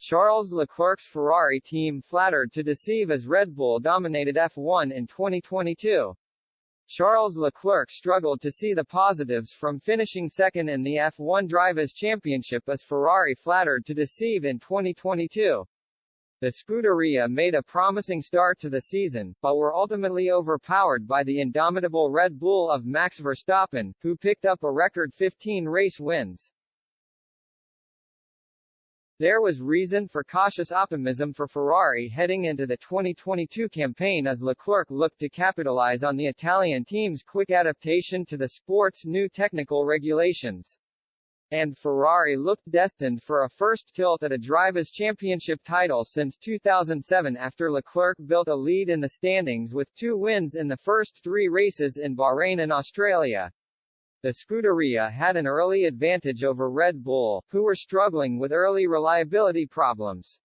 Charles Leclerc's Ferrari team flattered to deceive as Red Bull dominated F1 in 2022. Charles Leclerc struggled to see the positives from finishing second in the F1 Drivers' Championship as Ferrari flattered to deceive in 2022. The Scuderia made a promising start to the season, but were ultimately overpowered by the indomitable Red Bull of Max Verstappen, who picked up a record 15 race wins. There was reason for cautious optimism for Ferrari heading into the 2022 campaign as Leclerc looked to capitalize on the Italian team's quick adaptation to the sport's new technical regulations. And Ferrari looked destined for a first tilt at a Drivers' Championship title since 2007 after Leclerc built a lead in the standings with 2 wins in the first 3 races in Bahrain and Australia. The Scuderia had an early advantage over Red Bull, who were struggling with early reliability problems.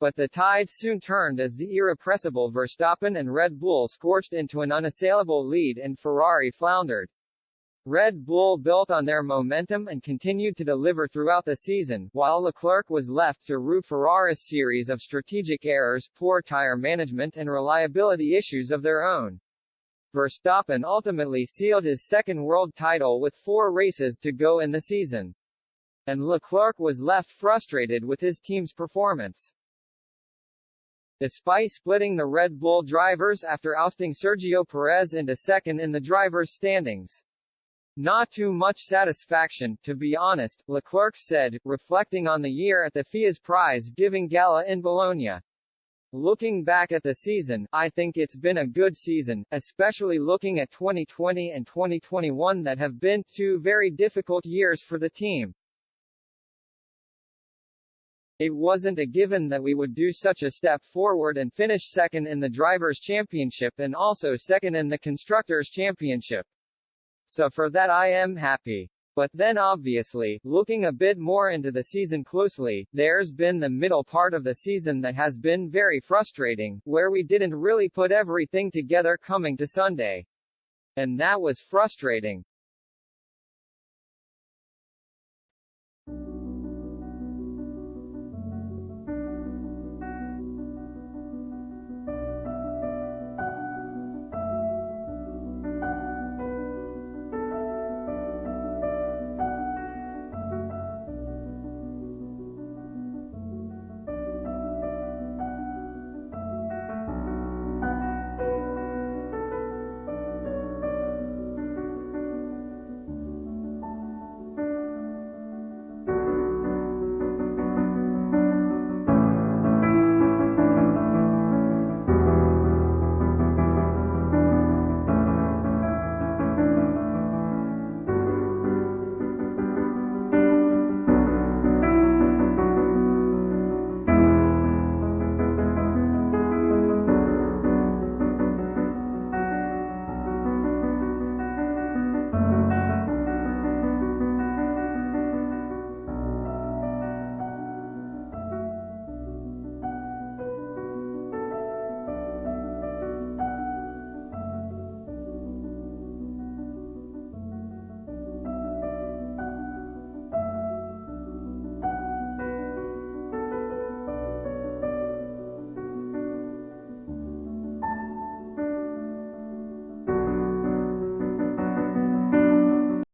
But the tide soon turned as the irrepressible Verstappen and Red Bull scorched into an unassailable lead and Ferrari floundered. Red Bull built on their momentum and continued to deliver throughout the season, while Leclerc was left to rue Ferrari's series of strategic errors, poor tire management and reliability issues of their own. Verstappen ultimately sealed his second world title with 4 races to go in the season. And Leclerc was left frustrated with his team's performance. Despite splitting the Red Bull drivers after ousting Sergio Perez into second in the drivers' standings. Not too much satisfaction, to be honest, Leclerc said, reflecting on the year at the FIA's prize-giving gala in Bologna. Looking back at the season, I think it's been a good season, especially looking at 2020 and 2021 that have been 2 very difficult years for the team. It wasn't a given that we would do such a step forward and finish second in the Drivers' Championship and also second in the Constructors' Championship. So for that I am happy. But then obviously, looking a bit more into the season closely, there's been the middle part of the season that has been very frustrating, where we didn't really put everything together coming to Sunday. And that was frustrating.